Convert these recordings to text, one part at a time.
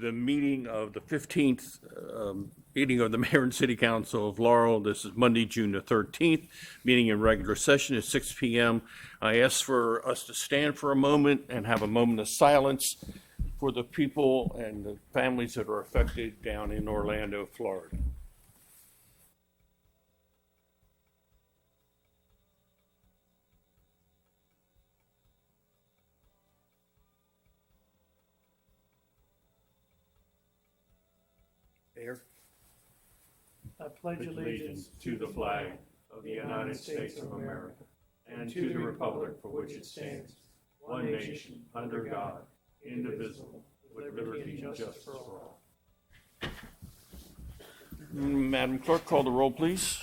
the meeting of the 15th meeting of the Mayor and City Council of Laurel. This is Monday, June the 13th, meeting in regular session at 6 p.m. I ask for us to stand for a moment and have a moment of silence for the people and the families that are affected down in Orlando, Florida. Mayor? I pledge allegiance to the flag of the United States of America and to the republic for which it stands, one nation, under God, indivisible, with liberty and justice for all. Madam Clerk, call the roll, please.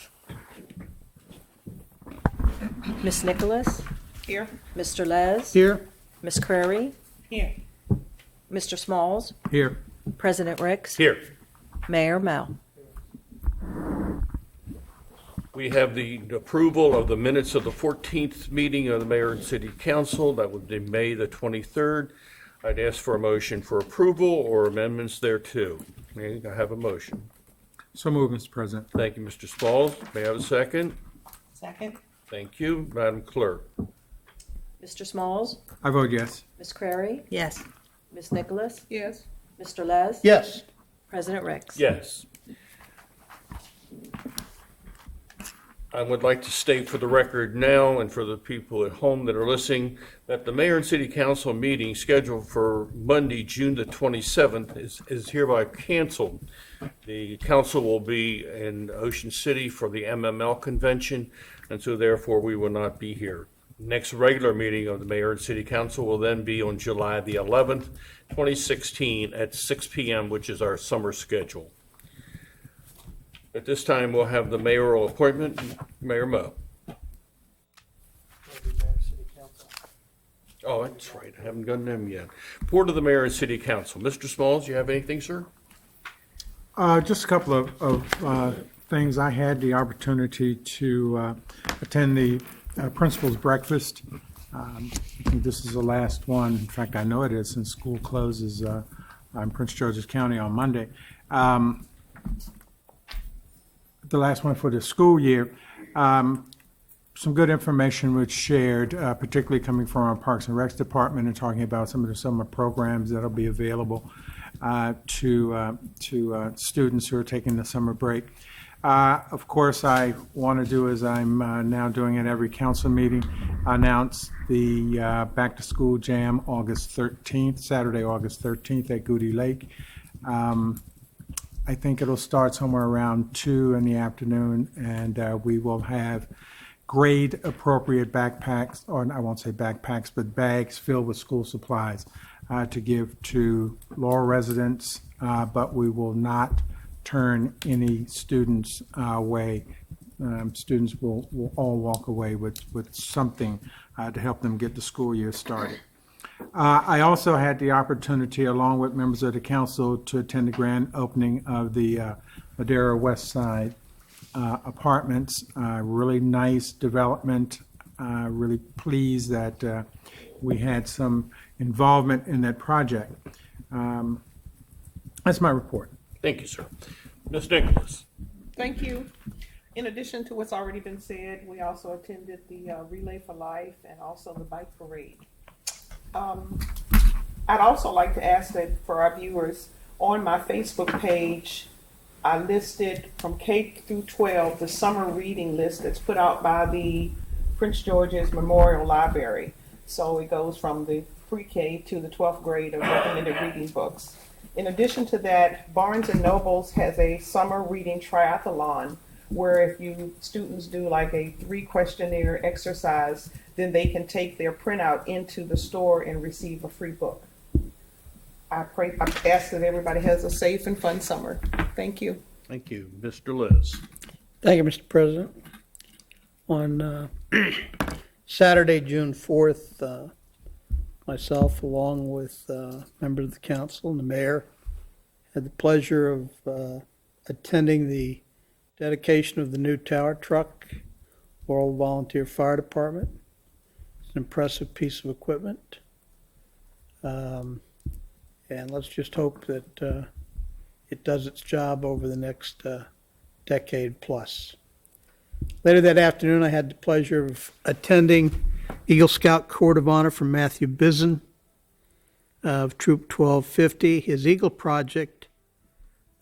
Miss Nicholas? Here. Mr. Les? Here. Miss Crary? Here. Mr. Smalls? Here. President Ricks? Here. Mayor Mel? We have the approval of the minutes of the 14th meeting of the Mayor and City Council. That would be May the 23rd. I'd ask for a motion for approval or amendments thereto. May I have a motion? So moved, Mr. President. Thank you, Mr. Smalls. May I have a second? Second. Thank you. Madam Clerk? Mr. Smalls? I vote yes. Miss Crary? Yes. Miss Nicholas? Yes. Mr. Les? Yes. President Ricks? Yes. I would like to state for the record now and for the people at home that are listening that the Mayor and City Council meeting scheduled for Monday, June the 27th is hereby canceled. The council will be in Ocean City for the MML convention, and so therefore we will not be here. Next regular meeting of the Mayor and City Council will then be on July the 11th, 2016 at 6 p.m., which is our summer schedule. At this time, we'll have the mayoral appointment. Mayor Mo. Oh, that's right. I haven't done them yet. Report of the Mayor and City Council. Mr. Smalls, you have anything, sir? Just a couple of things. I had the opportunity to attend the principal's breakfast. I think this is the last one. In fact, I know it is since school closes in Prince George's County on Monday. The last one for the school year. Some good information was shared, particularly coming from our Parks and Recs department and talking about some of the summer programs that'll be available to students who are taking the summer break. Of course, I want to do, as I'm now doing at every council meeting, announce the Back to School Jam August 13th, Saturday, August 13th at Goody Lake. I think it'll start somewhere around 2 in the afternoon, and we will have grade-appropriate backpacks, or I won't say backpacks, but bags filled with school supplies to give to Laurel residents, but we will not turn any students away. Students will all walk away with something to help them get the school year started. I also had the opportunity, along with members of the council, to attend the grand opening of the Madera West Side apartments. Really nice development. Really pleased that we had some involvement in that project. That's my report. Thank you, sir. Ms. Nicholas. Thank you. In addition to what's already been said, we also attended the Relay for Life and also the bike parade. I'd also like to ask that for our viewers, on my Facebook page, I listed from K through 12 the summer reading list that's put out by the Prince George's Memorial Library. So it goes from the pre-K to the 12th grade of recommended reading books. In addition to that, Barnes & Nobles has a summer reading triathlon where if you students do like a 3-questionnaire exercise, then they can take their printout into the store and receive a free book. I ask that everybody has a safe and fun summer. Thank you. Thank you. Mr. Liz. Thank you, Mr. President. On Saturday, June 4th, myself, along with members of the council and the mayor, had the pleasure of attending the dedication of the new tower truck, Laurel Volunteer Fire Department. It's an impressive piece of equipment. And let's just hope that it does its job over the next decade plus. Later that afternoon, I had the pleasure of attending Eagle Scout Court of Honor from Matthew Bizen of Troop 1250. His Eagle project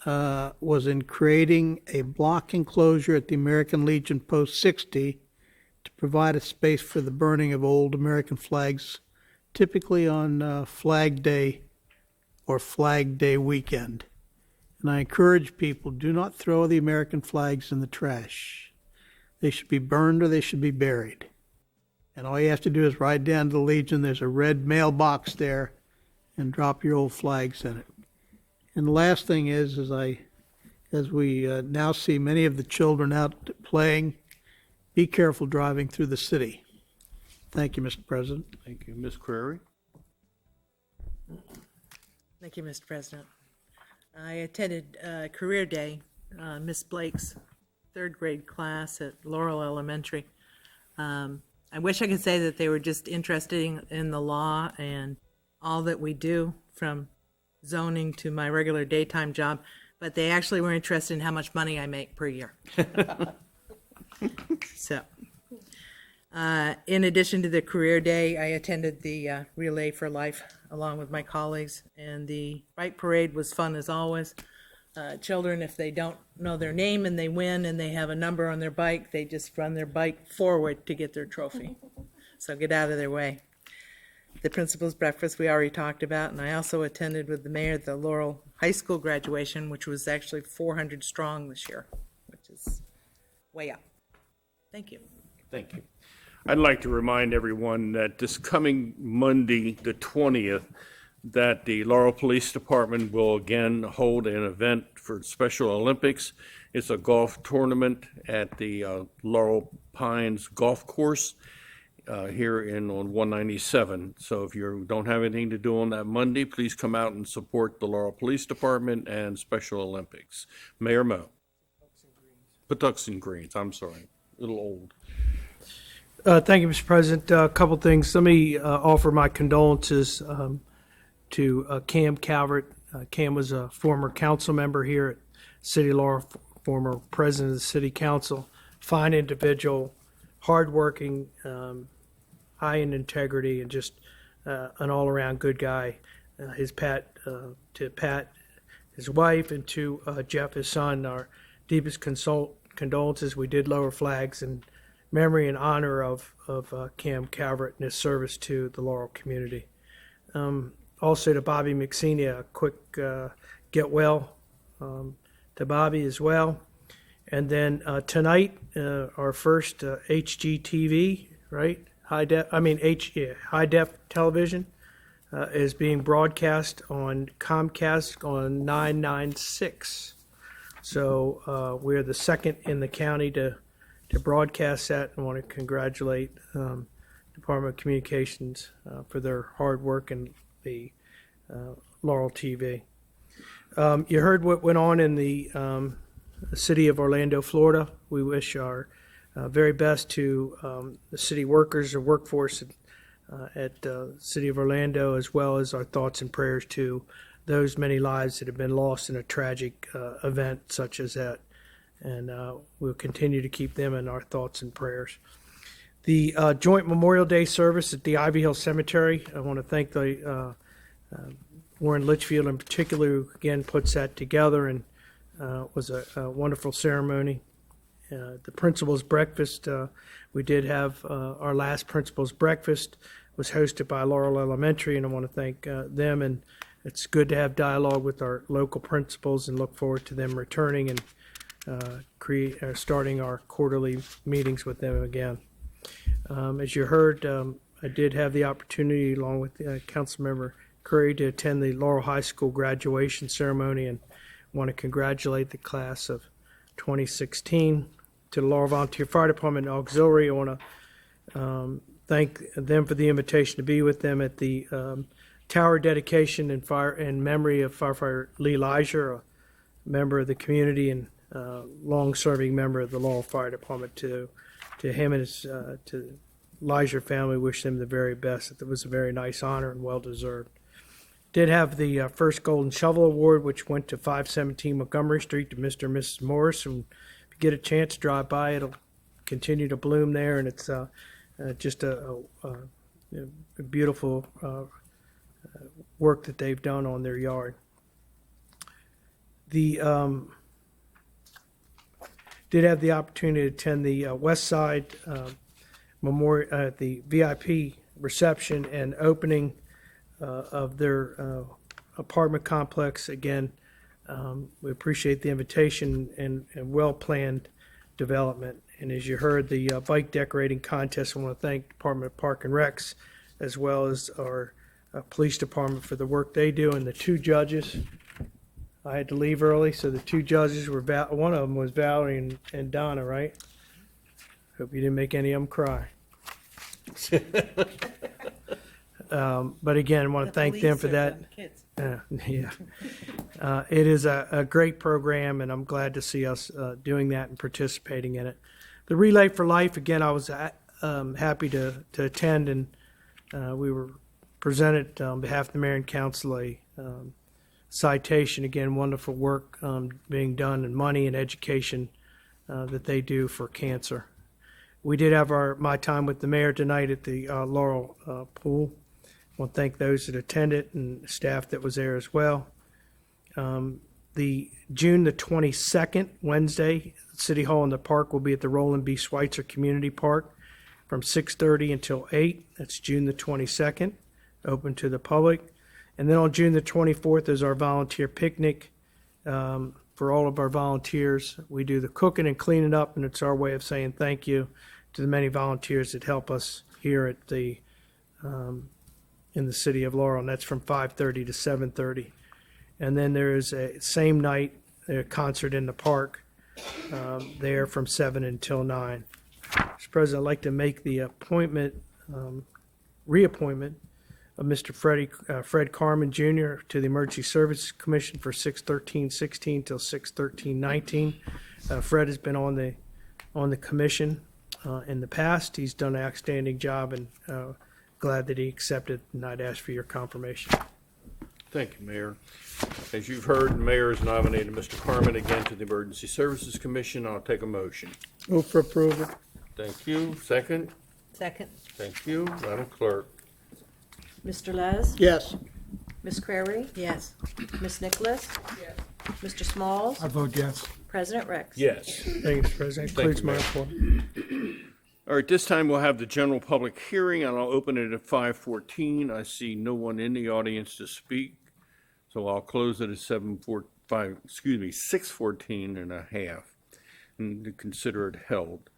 was in creating a block enclosure at the American Legion Post 60 to provide a space for the burning of old American flags, typically on Flag Day or Flag Day weekend. And I encourage people, do not throw the American flags in the trash. They should be burned or they should be buried. And all you have to do is ride down to the Legion. There's a red mailbox there, and drop your old flags in it. And the last thing is as we now see many of the children out playing, be careful driving through the city. Thank you, Mr. President. Thank you. Ms. Crary? Thank you, Mr. President. I attended Career Day, Miss Blake's third grade class at Laurel Elementary. I wish I could say that they were just interested in the law and all that we do, from zoning to my regular daytime job, but they actually were interested in how much money I make per year. So, in addition to the Career Day, I attended the Relay for Life along with my colleagues, and the bike parade was fun as always. Children, if they don't know their name and they win and they have a number on their bike, they just run their bike forward to get their trophy. So get out of their way. The principal's breakfast we already talked about, and I also attended with the mayor the Laurel High School graduation, which was actually 400 strong this year, which is way up. Thank you. Thank you. I'd like to remind everyone that this coming Monday, the 20th, that the Laurel Police Department will again hold an event for Special Olympics. It's a golf tournament at the Laurel Pines Golf Course here on 197. So if you don't have anything to do on that Monday, please come out and support the Laurel Police Department and Special Olympics. Mayor Mo. Patuxent Greens, I'm sorry, a little old. Thank you, Mr. President. A couple things. Let me offer my condolences to Cam Calvert. Cam was a former council member here at City of Laurel, former president of the City Council, fine individual, hardworking, high in integrity, and just an all-around good guy. To Pat, his wife, and to Jeff, his son, our deepest condolences. We did lower flags in memory and honor of Cam Calvert and his service to the Laurel community. Also to Bobby McSeany, a quick get well to Bobby as well. And then tonight, our first HGTV, right? High def television is being broadcast on Comcast on 996. So we're the second in the county to broadcast that. I want to congratulate Department of Communications for their hard work and the Laurel TV. You heard what went on in the city of Orlando, Florida. We wish our very best to the city workers or workforce at the city of Orlando, as well as our thoughts and prayers to those many lives that have been lost in a tragic event such as that. And we'll continue to keep them in our thoughts and prayers. The joint Memorial Day service at the Ivy Hill Cemetery, I want to thank the Warren Litchfield in particular, who again puts that together, and was a wonderful ceremony. The principal's breakfast, we did have our last principal's breakfast, was hosted by Laurel Elementary, and I want to thank them. And it's good to have dialogue with our local principals, and look forward to them returning and starting our quarterly meetings with them again. As you heard, I did have the opportunity, along with Councilmember Curry, to attend the Laurel High School graduation ceremony, and want to congratulate the class of 2016. To the Laurel Volunteer Fire Department and Auxiliary, I want to thank them for the invitation to be with them at the tower dedication in memory of firefighter Lee Leisure, a member of the community and long-serving member of the Laurel Fire Department. To him and his to Leisure family, wish them the very best. It was a very nice honor and well-deserved. Did have the first Golden Shovel Award, which went to 517 Montgomery Street to Mr. and Mrs. Morris. And if you get a chance, drive by. It'll continue to bloom there, and it's just a beautiful work that they've done on their yard. The did have the opportunity to attend the West Side Memorial, the VIP reception and opening of their apartment complex. Again, we appreciate the invitation and well-planned development. And as you heard, the bike decorating contest, I want to thank Department of Park and Recs, as well as our police department for the work they do, and the two judges. I had to leave early, so the two judges were, one of them was Valerie and Donna, right? Hope you didn't make any of them cry. But again, I want to thank them for that. Yeah. It is a great program, and I'm glad to see us doing that and participating in it. The Relay for Life, again, I was happy to attend, and we were presented on behalf of the mayor and council a citation. Again, wonderful work being done, and money and education that they do for cancer. We did have my time with the mayor tonight at the Laurel pool. I want to thank those that attended and staff that was there as well. The June the 22nd, Wednesday, City Hall in the Park will be at the Roland B. Schweitzer Community Park from 6:30 until 8. That's June the 22nd, open to the public. And then on June the 24th is our volunteer picnic for all of our volunteers. We do the cooking and cleaning up, and it's our way of saying thank you to the many volunteers that help us here at the in the city of Laurel, and that's from 5:30 to 7:30. And then there is a same night a concert in the park there from 7 until 9. Mr. President, I'd like to make the reappointment of Mr. Fred Carmen Jr. to the Emergency Services Commission for 6/13/16 till 6/13/19. Fred has been on the commission in the past. He's done an outstanding job, and glad that he accepted, and I'd ask for your confirmation. Thank you, Mayor. As you've heard, the mayor has nominated Mr. Carmen again to the Emergency Services Commission. I'll take a motion. Move for approval. Thank you. Second? Second. Thank you. Madam Clerk? Mr. Les? Yes. Ms. Crary? Yes. Ms. Nicholas? Yes. Mr. Smalls? I vote yes. President Rex? Yes. Thank you, Mr. President. Thank Includes you, my Mayor. report. All right, this time we'll have the general public hearing, and I'll open it at 5:14. I see no one in the audience to speak, so I'll close it at 6:14 and a half, and to consider it held.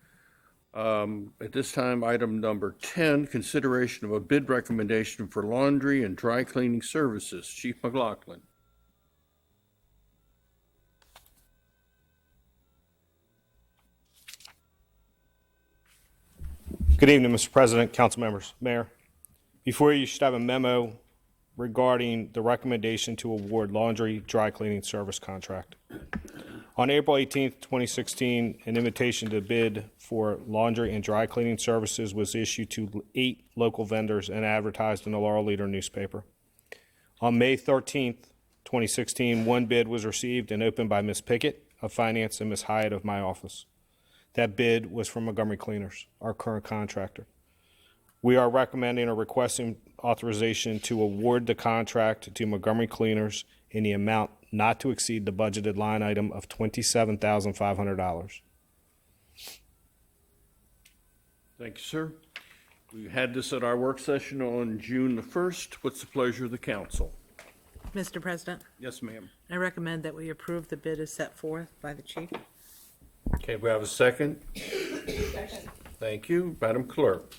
At this time, item number 10, consideration of a bid recommendation for laundry and dry cleaning services. Chief McLaughlin. Good evening, Mr. President, council members, mayor. Before you should have a memo regarding the recommendation to award laundry dry cleaning service contract. On April 18th, 2016, an invitation to bid for laundry and dry cleaning services was issued to 8 local vendors and advertised in the Laurel Leader newspaper. On May 13th, 2016, one bid was received and opened by Ms. Pickett of Finance and Ms. Hyatt of my office. That bid was from Montgomery Cleaners, our current contractor. We are recommending or requesting authorization to award the contract to Montgomery Cleaners in the amount not to exceed the budgeted line item of $27,500. Thank you, sir. We had this at our work session on June the 1st. What's the pleasure of the council? Mr. President, Yes, ma'am. I recommend that we approve the bid as set forth by the chief. Okay, we have a second. Thank you. Madam Clerk?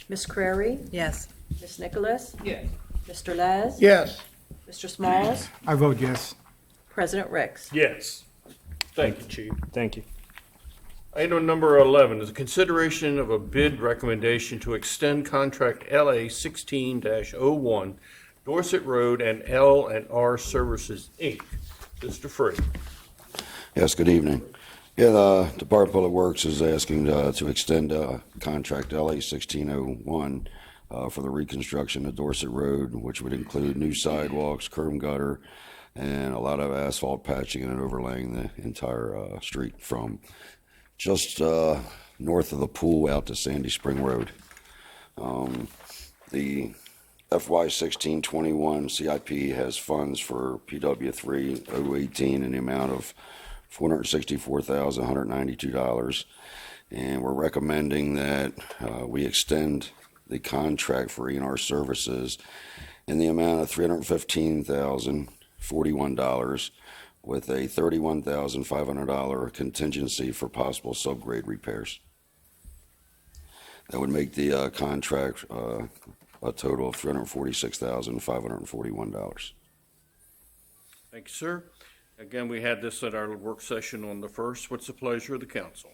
Ms. Crary? Yes. Ms. Nicholas? Yes. Mr. Les? Yes. Mr. Smalls? I vote yes. President Rex? Yes. Thank you, Chief. Thank you. Item number 11 is a consideration of a bid recommendation to extend contract LA 16-01 Dorset Road and L&R Services, Inc. Mr. Free. Yes, good evening. Yeah, the Department of Public Works is asking to extend contract LA 1601 for the reconstruction of Dorset Road, which would include new sidewalks, curb and gutter, and a lot of asphalt patching and overlaying the entire street from just north of the pool out to Sandy Spring Road. The FY 16-21 CIP has funds for PW3 018 in the amount of $464,192, and we're recommending that we extend the contract for L&R Services in the amount of $315,041 with a $31,500 contingency for possible subgrade repairs. That would make the contract a total of $346,541. Thank you, sir. Again, we had this at our work session on the 1st. What's the pleasure of the council?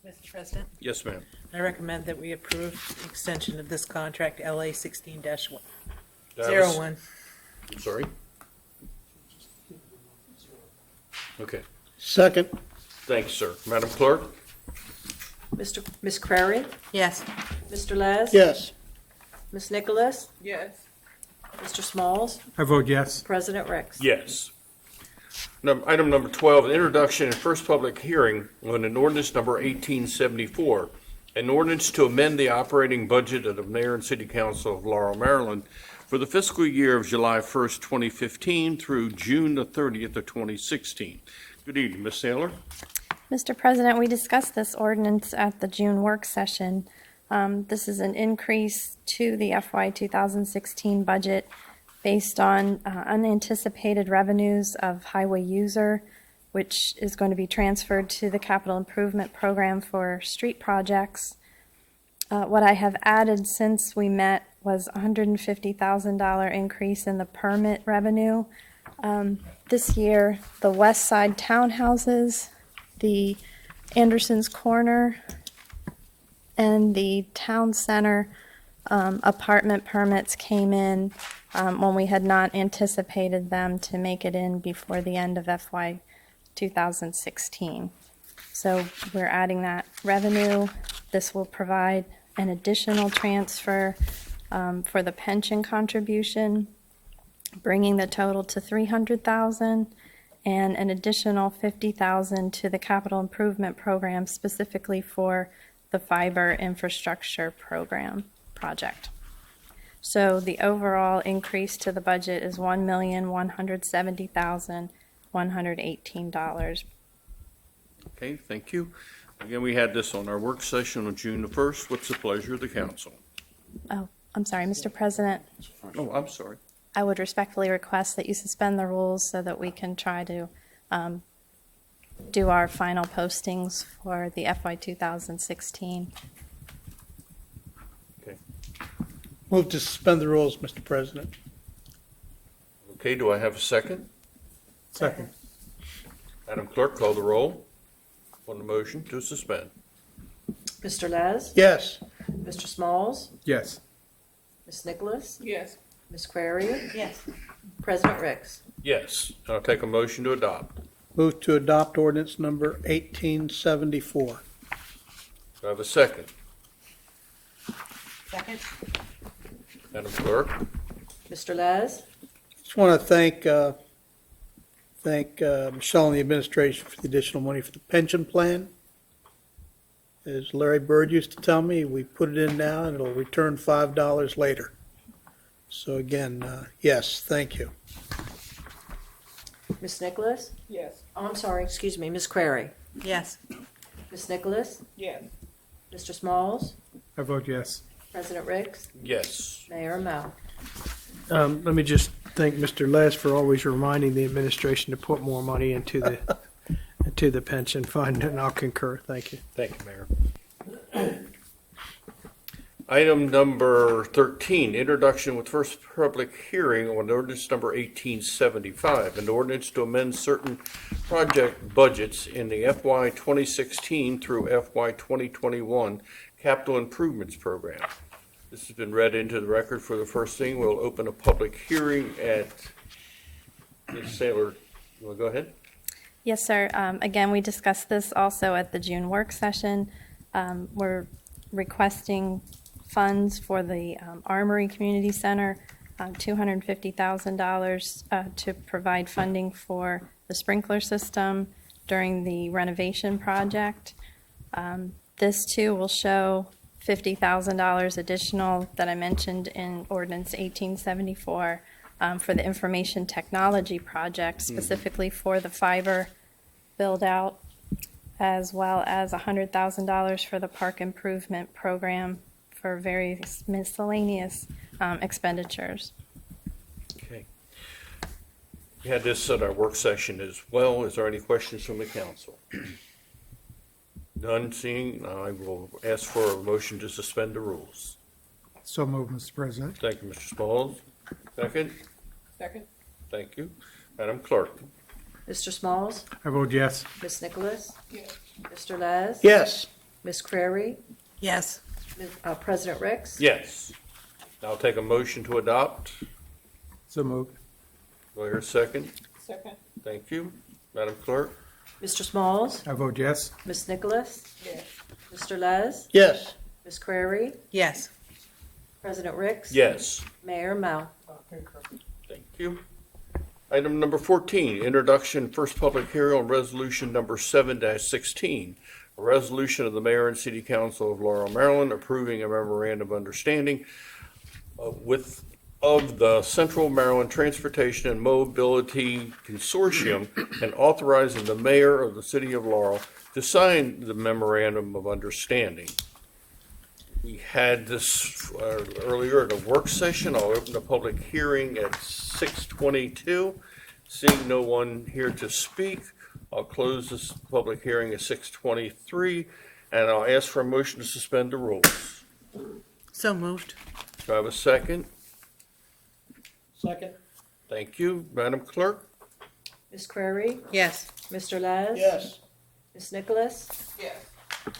Mr. President, Yes, ma'am. I recommend that we approve the extension of this contract, LA 16-01. Sorry? Okay. Second. Thanks, sir. Madam Clerk? Ms. Crary? Yes. Mr. Les? Yes. Ms. Nicholas? Yes. Mr. Smalls? I vote yes. President Ricks? Yes. Item number 12, introduction and first public hearing on an ordinance number 1874, an ordinance to amend the operating budget of the Mayor and City Council of Laurel, Maryland for the fiscal year of July 1st, 2015 through June the 30th of 2016. Good evening, Ms. Saylor. Mr. President, we discussed this ordinance at the June work session. This is an increase to the FY 2016 budget based on unanticipated revenues of highway user, which is going to be transferred to the capital improvement program for street projects. What I have added since we met was a $150,000 increase in the permit revenue. This year, the west side townhouses, the Anderson's Corner, and the town center apartment permits came in when we had not anticipated them to make it in before the end of FY 2016. So we're adding that revenue. This will provide an additional transfer for the pension contribution, bringing the total to $300,000, and an additional $50,000 to the capital improvement program specifically for the fiber infrastructure program project. So the overall increase to the budget is $1,170,118. Okay, thank you. Again, we had this on our work session on June the 1st. What's the pleasure of the council? Oh, I'm sorry, Mr. President. Oh, I'm sorry. I would respectfully request that you suspend the rules so that we can try to do our final postings for the FY 2016. Okay. Move to suspend the rules, Mr. President. Okay, do I have a second? Second. Madam Clerk, call the roll on the motion to suspend. Mr. Les? Yes. Mr. Smalls? Yes. Ms. Nicholas? Yes. Ms. Crary? Yes. President Ricks? Yes. I'll take a motion to adopt. Move to adopt ordinance number 1874. Do I have a second? Second. Madam Clerk? Mr. Les? Just want to thank Michelle and the administration for the additional money for the pension plan. As Larry Bird used to tell me, we put it in now and it'll return $5 later. So again, yes, thank you. Ms. Nicholas? Yes. Oh, I'm sorry, excuse me, Ms. Crary? Yes. Ms. Nicholas? Yes. Mr. Smalls? I vote yes. President Ricks? Yes. Mayor Mo? Let me just thank Mr. Les for always reminding the administration to put more money into the pension fund, and I'll concur. Thank you. Thank you, Mayor. Item number 13, introduction with first public hearing on ordinance number 1875, an ordinance to amend certain project budgets in the FY 2016 through FY 2021 capital improvements program. This has been read into the record for the first thing. We'll open a public hearing at, Ms. Saylor, you want to go ahead? Yes, sir. Again, we discussed this also at the June work session. We're requesting funds for the Armory Community Center, $250,000 to provide funding for the sprinkler system during the renovation project. This too will show $50,000 additional that I mentioned in Ordinance 1874 for the information technology project, specifically for the fiber build-out, as well as $100,000 for the park improvement program for various miscellaneous expenditures. Okay. We had this at our work session as well. Is there any questions from the council? None seeing, I will ask for a motion to suspend the rules. So moved, Mr. President. Thank you, Mr. Smalls. Second? Second. Thank you. Madam Clerk? Mr. Smalls? I vote yes. Ms. Nicholas? Yes. Mr. Laz? Yes. Ms. Crary? Yes. President Ricks? Yes. Now I'll take a motion to adopt. So moved. Do I hear a second? Second. Thank you. Madam Clerk? Mr. Smalls? I vote yes. Ms. Nicholas? Yes. Mr. Laz? Yes. Ms. Crary? Yes. President Ricks? Yes. Mayor Mel? Thank you. Item number 14, introduction, first public hearing on resolution number 7-16, a resolution of the mayor and city council of Laurel, Maryland, approving a memorandum of understanding of the Central Maryland Transportation and Mobility Consortium and authorizing the mayor of the city of Laurel to sign the memorandum of understanding. We had this earlier at a work session. I'll open the public hearing at 6:22. Seeing no one here to speak, I'll close this public hearing at 6:23, and I'll ask for a motion to suspend the rules. So moved. Do I have a second? Second. Thank you. Madam Clerk? Ms. Crary? Yes. Mr. Laz? Yes. Ms. Nicholas? Yes.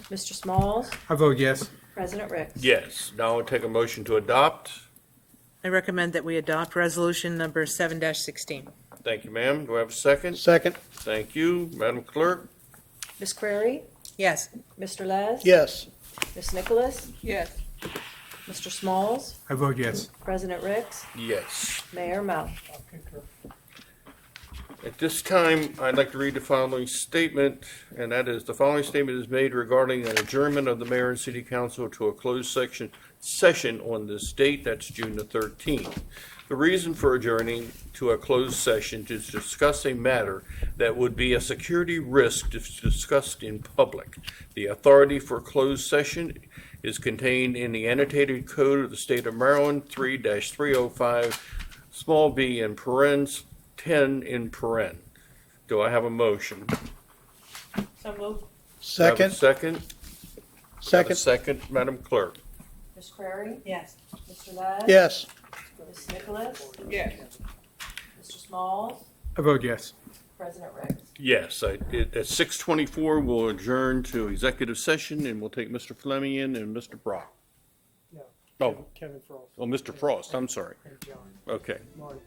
Mr. Smalls? I vote yes. President Ricks? Yes. Now I'll take a motion to adopt. I recommend that we adopt resolution number 7-16. Thank you, ma'am. Do I have a second? Second. Thank you. Madam Clerk? Ms. Crary? Yes. Mr. Laz? Yes. Ms. Nicholas? Yes. Mr. Smalls? I vote yes. President Ricks? Yes. Mayor Mel? At this time, I'd like to read the following statement, and that is, the following statement is made regarding an adjournment of the mayor and city council to a closed session on this date, that's June the 13th. The reason for adjourning to a closed session is to discuss a matter that would be a security risk if discussed in public. The authority for closed session is contained in the annotated code of the state of Maryland, 3-305, small b in parens, 10 in paren. Do I have a motion? So moved. Do I have a Second. second? Do I have a Second. second, Madam Clerk? Ms. Crary? Yes. Mr. Laz? Yes. Ms. Nicholas? Yes. Mr. Smalls? I vote yes. President Ricks? Yes, at 6:24, we'll adjourn to executive session, and we'll take Mr. Fleming in and Mr. Brock. No. Oh, Kevin Frost. Mr. Frost, I'm sorry. And John. Okay. Marty.